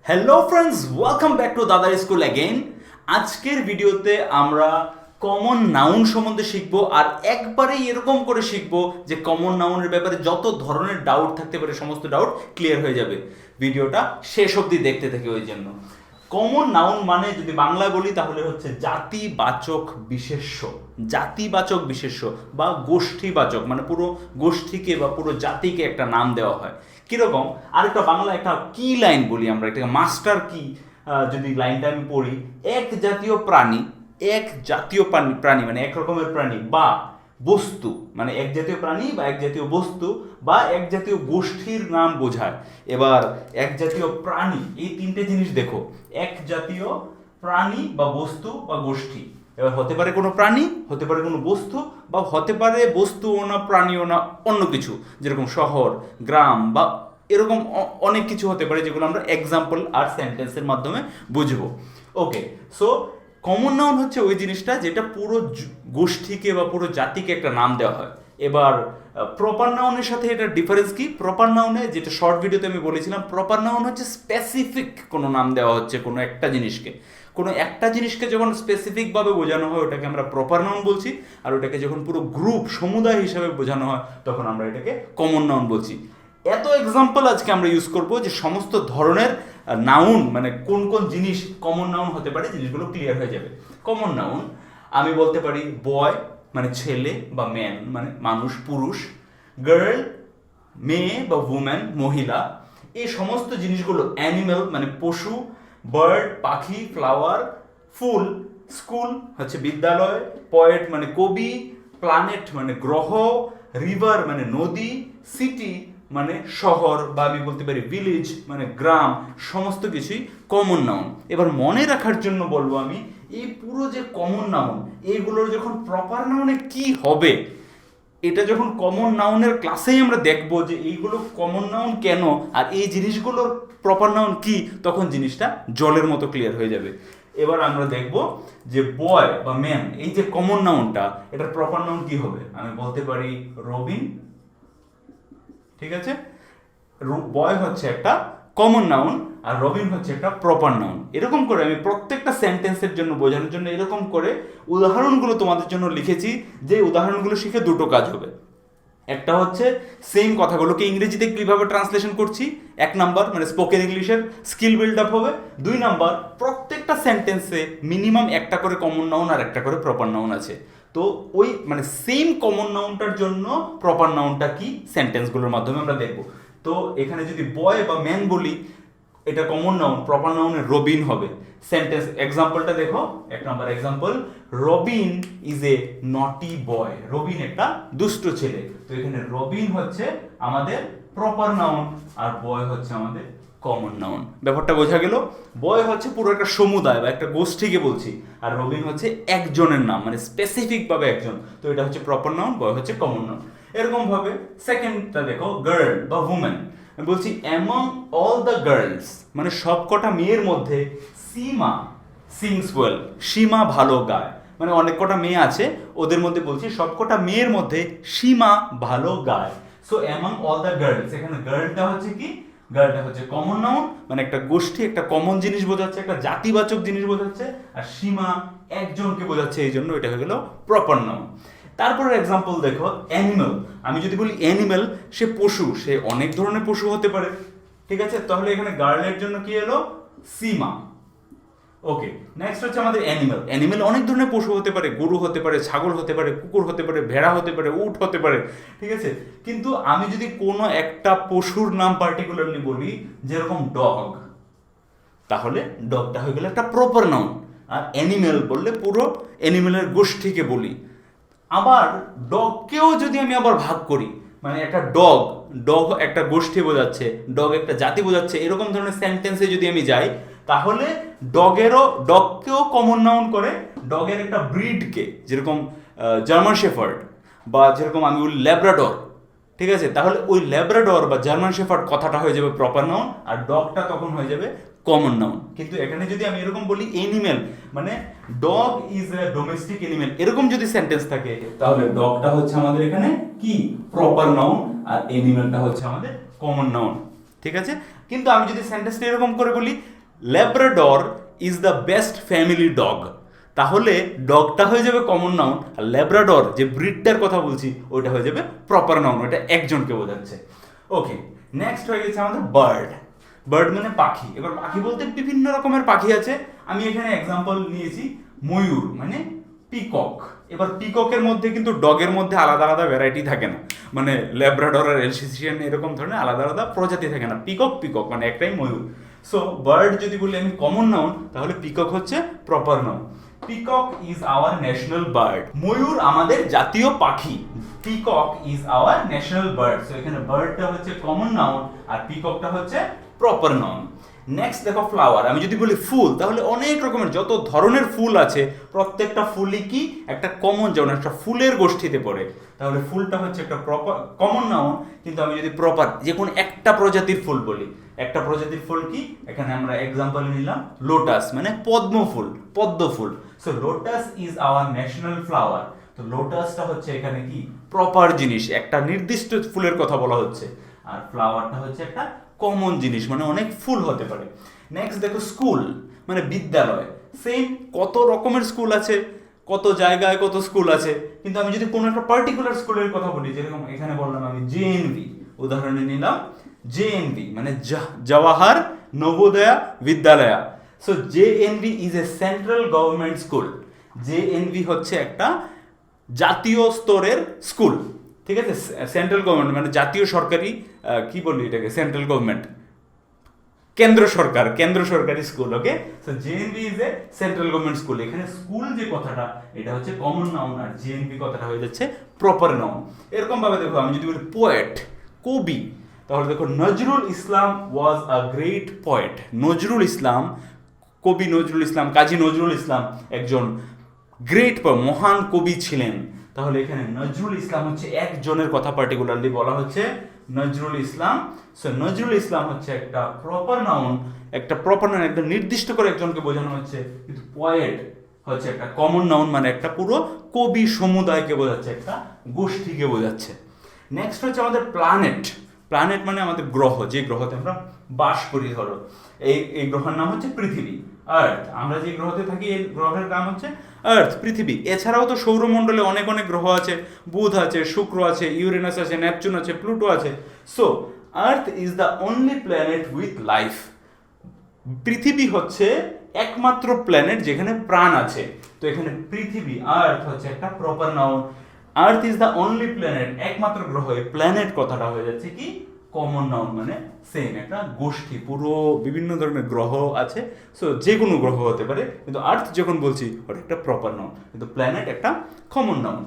Hello friends, welcome back to দাদার school again. আজকের ভিডিওতে আমরা কমন নাউন সম্বন্ধে শিখবো, আর একবারেই এরকম করে শিখবো যে কমন নাউনের ব্যাপারে যত ধরনের ডাউট থাকতে পারে সমস্ত ডাউট ক্লিয়ার হয়ে যাবে। ভিডিওটা শেষ অবধি দেখতে থাকে। ওই জন্য কমন নাউন মানে যদি বাংলায় বলি তাহলে হচ্ছে জাতিবাচক বিশেষ্য। জাতিবাচক বিশেষ্য বা গোষ্ঠীবাচক, মানে পুরো গোষ্ঠীকে বা পুরো জাতিকে একটা নাম দেওয়া হয়। কিরকম, আরেকটা বাংলা একটা কি লাইন বলি আমরা, এটাকে মাস্টার কি যদি লাইনটা আমি পড়ি, এক জাতীয় প্রাণী, এক জাতীয় প্রাণী মানে এক রকমের প্রাণী বা বস্তু, মানে এক জাতীয় প্রাণী বা এক জাতীয় বস্তু বা এক জাতীয় গোষ্ঠীর নাম বোঝায়। এবার এক জাতীয় প্রাণী, এই তিনটে জিনিস দেখো, এক জাতীয় প্রাণী বা বস্তু বা গোষ্ঠী। এবার হতে পারে কোনো প্রাণী, হতে পারে কোনো বস্তু, বা হতে পারে বস্তুও না প্রাণীও না অন্য কিছু, যেরকম শহর, গ্রাম বা এরকম অনেক কিছু হতে পারে, যেগুলো আমরা এক্সাম্পল আর সেন্টেন্সের মাধ্যমে বুঝবো। ওকে, সো কমন নাউন হচ্ছে ওই জিনিসটা যেটা পুরো গোষ্ঠীকে বা পুরো জাতিকে একটা নাম দেওয়া হয়। এবার প্রপার নাউনের সাথে এটার ডিফারেন্স কি? প্রপার নাউনে, যেটা শর্ট ভিডিওতে আমি বলেছিলাম, প্রপার নাউন হচ্ছে স্পেসিফিক কোনো নাম দেওয়া হচ্ছে কোনো একটা জিনিসকে। কোনো একটা জিনিসকে যখন স্পেসিফিকভাবে বোঝানো হয় ওটাকে আমরা প্রপার নাউন বলছি, আর ওটাকে যখন পুরো গ্রুপ সমুদায় হিসাবে বোঝানো হয় তখন আমরা এটাকে কমন নাউন বলছি। এত এক্সাম্পল আজকে আমরা ইউজ করব যে সমস্ত ধরনের নাউন, মানে কোন কোন জিনিস কমন নাউন হতে পারে, জিনিসগুলো ক্লিয়ার হয়ে যাবে। কমন নাউন আমি বলতে পারি বয় মানে ছেলে বা ম্যান মানে মানুষ পুরুষ, গার্ল মেয়ে বা উম্যান মহিলা, এই সমস্ত জিনিসগুলো। অ্যানিম্যাল মানে পশু, বার্ড পাখি, ফ্লাওয়ার ফুল, স্কুল হচ্ছে বিদ্যালয়, পয়েট মানে কবি, প্ল্যানেট মানে গ্রহ, রিভার মানে নদী, সিটি মানে শহর, বা আমি বলতে পারি ভিলেজ মানে গ্রাম, সমস্ত কিছুই কমন নাউন। এবার মনে রাখার জন্য বলবো আমি, এই পুরো যে কমন নাউন, এইগুলোর যখন প্রপার নাউনে কি হবে, এটা যখন কমন নাউনের ক্লাসেই আমরা দেখবো যে এইগুলো কমন নাউন কেন আর এই জিনিসগুলোর প্রপার নাউন কি, তখন জিনিসটা জলের মতো ক্লিয়ার হয়ে যাবে। এবার আমরা দেখব যে বয় বা ম্যান, এই যে কমন নাউনটা, এটার প্রপার নাউন কি হবে। আমি বলতে পারি রবিন, ঠিক আছে? বয় হচ্ছে একটা কমন নাউন আর রবিন হচ্ছে একটা প্রপার নাউন। এরকম করে আমি প্রত্যেকটা সেন্টেন্সের জন্য বোঝানোর জন্য এরকম করে উদাহরণগুলো তোমাদের জন্য লিখেছি, যে উদাহরণগুলো শিখে দুটো কাজ হবে। একটা হচ্ছে সেম কথাগুলোকে ইংরেজিতে কীভাবে ট্রান্সলেশন করছি, এক নাম্বার মানে স্পোকেন ইংলিশের স্কিল বিল্ড আপ হবে। দুই নাম্বার, প্রত্যেকটা সেন্টেন্সে মিনিমাম একটা করে কমন নাউন আর একটা করে প্রপার নাউন আছে। তো ওই মানে সেম কমন নাউনটার জন্য প্রপার নাউনটা কি সেন্টেন্সগুলোর মাধ্যমে আমরা দেখব। তো এখানে যদি বয় বা ম্যান বলি, এটা কমন নাউন, প্রপার নাউনের রবিন হবে। সেন্টেন্স এক্সাম্পলটা দেখো, এক number example, Robin is a নটি বয়। রবিন একটা দুষ্ট ছেলে। তো এখানে রবিন হচ্ছে আমাদের প্রপার নাউন আর বয় হচ্ছে আমাদের কমন নাউন। ব্যাপারটা বোঝা গেল? বয় হচ্ছে পুরো একটা সমুদায় বা একটা গোষ্ঠীকে বলছি, আর রবিন হচ্ছে একজনের নাম, মানে স্পেসিফিক ভাবে একজন। তো এটা হচ্ছে প্রপার নাউন, বয় হচ্ছে কমন নাউন। এরকম ভাবে সেকেন্ডটা দেখো, গার্ল বা উম্যান। আমি বলছি অ্যামং অল দ্য গার্লস, মানে সব কটা মেয়ের মধ্যে, সীমা সিংস ওয়েল, সীমা ভালো গায়। মানে অনেক কটা মেয়ে আছে, ওদের মধ্যে বলছি সব কটা মেয়ের মধ্যে সীমা ভালো গায়। So among all the girls, এখানে গার্লটা হচ্ছে কি, গার্লটা হচ্ছে কমন নাউন, মানে একটা গোষ্ঠী, একটা কমন জিনিস বোঝাচ্ছে, একটা জাতিবাচক জিনিস বোঝাচ্ছে, আর সীমা একজনকে বোঝাচ্ছে, এই জন্য এটা হয়ে গেল প্রপার নাউন। তারপরে এক্সাম্পল দেখো, অ্যানিমাল। আমি যদি বলি অ্যানিমাল, সে পশু, সে অনেক ধরনের পশু হতে পারে, ঠিক আছে? তাহলে এখানে গার্লের জন্য কি এলো, সীমা। ওকে, নেক্সট হচ্ছে আমাদের অ্যানিমাল। অ্যানিমাল অনেক ধরনের পশু হতে পারে, গরু হতে পারে, ছাগল হতে পারে, কুকুর হতে পারে, ভেড়া হতে পারে, উট হতে পারে, ঠিক আছে? কিন্তু আমি যদি কোনো একটা পশুর নাম পার্টিকুলারলি বলি, যেরকম ডগ, তাহলে ডগটা হয়ে গেল একটা প্রপার নাউন। আর অ্যানিমেল বললে পুরো অ্যানিমেলের গোষ্ঠীকে বলি। আবার ডগকেও যদি আমি আবার ভাগ করি, মানে একটা ডগ, ডগ একটা গোষ্ঠী বোঝাচ্ছে, ডগ একটা জাতি বোঝাচ্ছে, এরকম ধরনের সেন্টেন্সে যদি আমি যাই, তাহলে ডগকেও কমন নাউন করে, ডগের একটা ব্রিডকে, যেরকম জার্মান শেফার্ড বা যেরকম আমি বলি ল্যাব্রাডর, ঠিক আছে? তাহলে ওই ল্যাব্রাডর বা জার্মান শেফার্ড কথাটা হয়ে যাবে প্রপার নাউন, আর ডগটা তখন হয়ে যাবে কমন নাউন। কিন্তু এখানে যদি আমি এরকম বলি এনিম্যাল, মানে dog is a domestic animal, এরকম যদি সেন্টেন্স থাকে, তাহলে ডগটা হচ্ছে আমাদের এখানে কি, প্রপার নাউন, আর এনিম্যালটা হচ্ছে আমাদের কমন নাউন। ঠিক আছে? কিন্তু আমি যদি সেন্টেন্সটা এরকম করে বলি, Labrador is the best family dog, তাহলে ডগটা হয়ে যাবে কমন নাউন, আর ল্যাব্রাডর যে ব্রিডটার কথা বলছি ওইটা হয়ে যাবে প্রপার নাউন, ওইটা একজনকে বোঝাচ্ছে। ওকে, নেক্সট হয়ে গেছে আমাদের বার্ড। বার্ড মানে পাখি। এবার পাখি বলতে বিভিন্ন রকমের পাখি আছে, আমি এখানে এক্সাম্পল নিয়েছি ময়ূর মানে পিকক। এবার পিককের মধ্যে কিন্তু ডগের মধ্যে আলাদা আলাদা ভ্যারাইটি থাকে না, মানে ল্যাব্রাডর আর এলসেসিয়ান এরকম ধরনের আলাদা আলাদা প্রজাতি থাকে না, পিকক পিকক মানে একটাই ময়ূর। সো বার্ড যদি বলি আমি কমন নাউন, তাহলে পিকক হচ্ছে proper noun. Peacock is our national bird, ময়ূর আমাদের জাতীয় পাখি। Peacock is our national bird. So এখানে বার্ডটা হচ্ছে কমন নাউন আর পিককটা হচ্ছে প্রপার নাউন। নেক্সট দেখো ফ্লাওয়ার। আমি যদি বলি ফুল, তাহলে অনেক রকমের যত ধরনের ফুল আছে প্রত্যেকটা ফুলই কি একটা কমন, যেমন একটা ফুলের গোষ্ঠীতে পড়ে, তাহলে ফুলটা হচ্ছে একটা প্রপার কমন নাউন। কিন্তু আমি যদি প্রপার যে কোনো একটা প্রজাতির ফুল বলি, একটা প্রজাতির ফুল কি, এখানে আমরা এক্সাম্পল নিলাম লোটাস মানে পদ্ম ফুল, পদ্ম ফুল। So lotus is our national flower. তো লোটাসটা হচ্ছে এখানে কি প্রপার জিনিস, একটা নির্দিষ্ট ফুলের কথা বলা হচ্ছে, আর ফ্লাওয়ারটা হচ্ছে একটা কমন জিনিস, মানে অনেক ফুল হতে পারে। নেক্সট দেখো স্কুল মানে বিদ্যালয়। সেম কত রকমের স্কুল আছে, কত জায়গায় কত স্কুল আছে, কিন্তু আমি যদি কোনো একটা পার্টিকুলার স্কুলের কথা বলি, যেরকম এখানে বললাম আমি জেএনভি, উদাহরণে নিলাম জেএনভি মানে Jawahar Navodaya Vidyalaya. So JNV is a central government school. JNV হচ্ছে একটা জাতীয় স্তরের স্কুল, ঠিক আছে? সেন্ট্রাল গভর্নমেন্ট মানে জাতীয় সরকারি, কি বলি এটাকে, সেন্ট্রাল গভর্নমেন্ট, কেন্দ্র সরকার, কেন্দ্র সরকারি school. Okay, so JNV is a central government school. এখানে স্কুল যে কথাটা এটা হচ্ছে কমন নাউন, আর জেএনভি কথাটা হয়ে যাচ্ছে প্রপার নাউন। এরকম ভাবে দেখো, আমি যদি বলি পোয়েট কবি, তাহলে দেখো নজরুল ইসলাম ওয়াজ a great poet. Nazrul Islam, কবি নজরুল ইসলাম, কাজী নজরুল ইসলাম একজন গ্রেট মহান কবি ছিলেন। তাহলে এখানে নজরুল ইসলাম হচ্ছে একজনের কথা পার্টিকুলারলি বলা হচ্ছে, নজরুল ইসলাম। সো নজরুল ইসলাম হচ্ছে একটা প্রপার নাউন, একটা প্রপার নাউন, একটা নির্দিষ্ট করে একজনকে বোঝানো হচ্ছে। কিন্তু পোয়েট হচ্ছে একটা কমন নাউন, মানে একটা পুরো কবি সমুদায়কে বোঝাচ্ছে, একটা গোষ্ঠীকে বোঝাচ্ছে। নেক্সট হচ্ছে আমাদের প্ল্যানেট। প্ল্যানেট মানে আমাদের গ্রহ, যে গ্রহতে আমরা বাস করি। ধরো এই গ্রহের নাম হচ্ছে পৃথিবী, আর্থ। আমরা যে গ্রহতে থাকি এই গ্রহের নাম হচ্ছে আর্থ, পৃথিবী। এছাড়াও তো সৌরমণ্ডলে অনেক অনেক গ্রহ আছে, বুধ আছে, শুক্র আছে, ইউরেনাস আছে, নেপচুন আছে, প্লুটো আছে। So earth is the only planet with life. পৃথিবী হচ্ছে একমাত্র প্ল্যানেট যেখানে প্রাণ আছে। তো এখানে পৃথিবী, আর্থ হচ্ছে একটা proper noun. Earth is the only planet, একমাত্র গ্রহ। প্ল্যানেট কথাটা হয়ে যাচ্ছে কি কমন নাউন, মানে সেম একটা গোষ্ঠী, পুরো বিভিন্ন ধরনের গ্রহ আছে। সো যে কোনো গ্রহ হতে পারে, কিন্তু আর্থ যখন বলছি ওটা একটা প্রপার নাউন, কিন্তু প্ল্যানেট একটা কমন নাউন।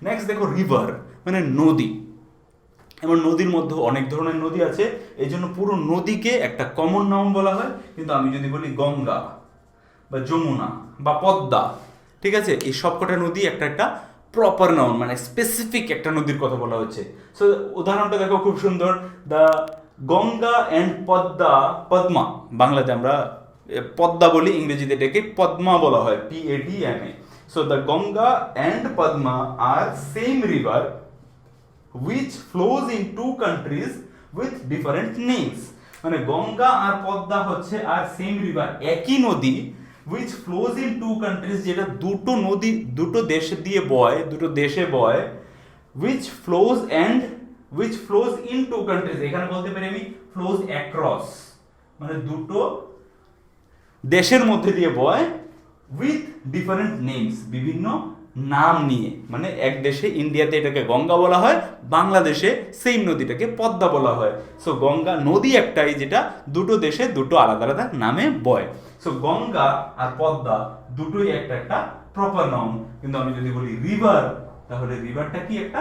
নেক্সট দেখো রিভার মানে নদী। এবার নদীর মধ্যে অনেক ধরনের নদী আছে, এই জন্য পুরো নদীকে একটা কমন নাউন বলা হয়। কিন্তু আমি যদি বলি গঙ্গা বা যমুনা বা পদ্মা, ঠিক আছে, এই সবকটা নদী একটা একটা প্রপার নাউন, মানে স্পেসিফিক একটা নদীর কথা বলা হচ্ছে। সো উদাহরণটা দেখো খুব সুন্দর, দ্য গঙ্গা অ্যান্ড পদ্মা, বাংলাতে আমরা পদ্মা বলি, ইংরেজিতে এটাকে পদ্মা বলা হয়, PADMA। So the Ganga and Padma are same river which flows in two countries with different names। মানে গঙ্গা আর পদ্মা হচ্ছে আর সেম রিভার, একই নদী, which flows in two countries, যেটা দুটো নদী দুটো দেশ দিয়ে বয়, দুটো দেশে বয়, which flows in two countries। এখানে বলতে পারি আমি flows across, মানে দুটো দেশের মধ্যে দিয়ে বয়, with different names, বিভিন্ন নাম নিয়ে। মানে এক দেশে ইন্ডিয়াতে এটাকে গঙ্গা বলা হয়, বাংলাদেশে সেম নদীটাকে পদ্মা বলা হয়। সো গঙ্গা নদী একটাই, যেটা দুটো দেশে দুটো আলাদা আলাদা নামে বয়। সো গঙ্গা আর পদ্মা দুটোই একটা একটা প্রপার নাউন। কিন্তু আমি যদি বলি রিভার, তাহলে রিভারটা কি একটা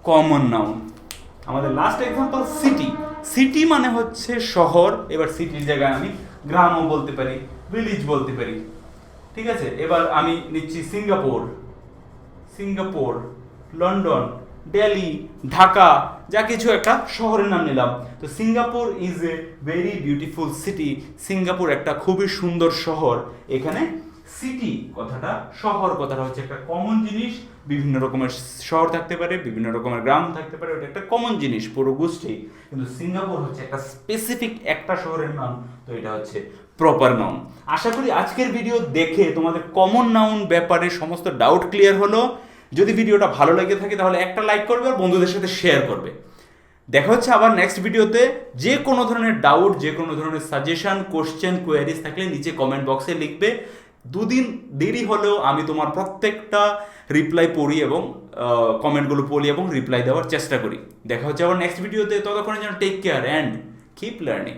কমন নাউন। আমাদের লাস্ট এক্সাম্পল সিটি। সিটি মানে হচ্ছে শহর। এবার সিটির জায়গায় আমি গ্রামও বলতে পারি, ভিলেজ বলতে পারি, ঠিক আছে। এবার আমি নিচ্ছি সিঙ্গাপুর, লন্ডন, দিল্লি, ঢাকা, যা কিছু একটা শহরের নাম নিলাম। তো Singapore is a very beautiful city. Singapore একটা খুবই সুন্দর শহর। এখানে সিটি কথাটা, শহর কথাটা হচ্ছে একটা কমন জিনিস, বিভিন্ন রকমের শহর থাকতে পারে, বিভিন্ন রকমের গ্রাম থাকতে পারে, ওটা একটা কমন জিনিস পুরো গোষ্ঠী। কিন্তু সিঙ্গাপুর হচ্ছে একটা স্পেসিফিক একটা শহরের নাম, তো এটা হচ্ছে প্রপার নাউন। আশা করি আজকের ভিডিও দেখে তোমাদের কমন নাউন ব্যাপারে সমস্ত ডাউট ক্লিয়ার হলো। যদি ভিডিওটা ভালো লেগে থাকে তাহলে একটা লাইক করবে আর বন্ধুদের সাথে শেয়ার করবে। দেখা হচ্ছে আবার নেক্সট ভিডিওতে। যে কোনো ধরনের ডাউট, যে কোনো ধরনের সাজেশন, কোশ্চেন, কোয়ারিজ থাকলে নিচে কমেন্ট বক্সে লিখবে। দুদিন দেরি হলেও আমি তোমার প্রত্যেকটা রিপ্লাই পড়ি এবং কমেন্টগুলো পড়ি এবং রিপ্লাই দেওয়ার চেষ্টা করি। দেখা হচ্ছে আবার নেক্সট ভিডিওতে। ততক্ষণের জন্য take care and keep learning.